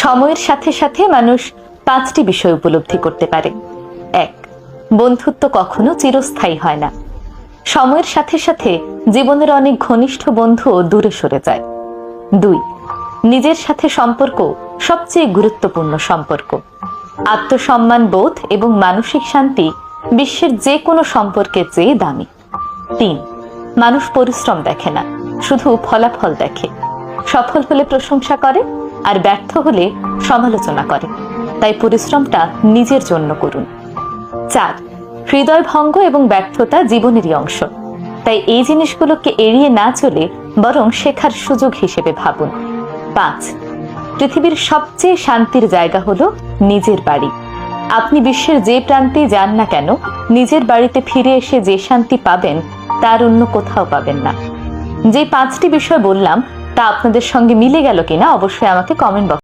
সময়ের সাথে সাথে মানুষ 5টি বিষয় উপলব্ধি করতে পারে। 1. বন্ধুত্ব কখনো চিরস্থায়ী হয় না। সময়ের সাথে সাথে জীবনের অনেক ঘনিষ্ঠ বন্ধুও দূরে সরে যায়। 2. নিজের সাথে সম্পর্ক সবচেয়ে গুরুত্বপূর্ণ সম্পর্ক। আত্মসম্মান বোধ এবং মানসিক শান্তি বিশ্বের যে কোনো সম্পর্কের চেয়ে দামি। 3. মানুষ পরিশ্রম দেখে না, শুধু ফলাফল দেখে। সফল হলে প্রশংসা করে, আর ব্যর্থ হলে সমালোচনা করে। তাই পরিশ্রমটা নিজের জন্য করুন। 4. হৃদয় ভঙ্গ এবং ব্যর্থতা জীবনেরই অংশ। তাই এই জিনিসগুলোকে এড়িয়ে না চলে বরং শেখার সুযোগ হিসেবে ভাবুন। 5. পৃথিবীর সবচেয়ে শান্তির জায়গা হলো নিজের বাড়ি। আপনি বিশ্বের যে প্রান্তে যান না কেন, নিজের বাড়িতে ফিরে এসে যে শান্তি পাবেন তার অন্য কোথাও পাবেন না। যে 5টি বিষয় বললাম তা আপনাদের সঙ্গে মিলে গেল কিনা অবশ্যই আমাকে কমেন্ট বক্সে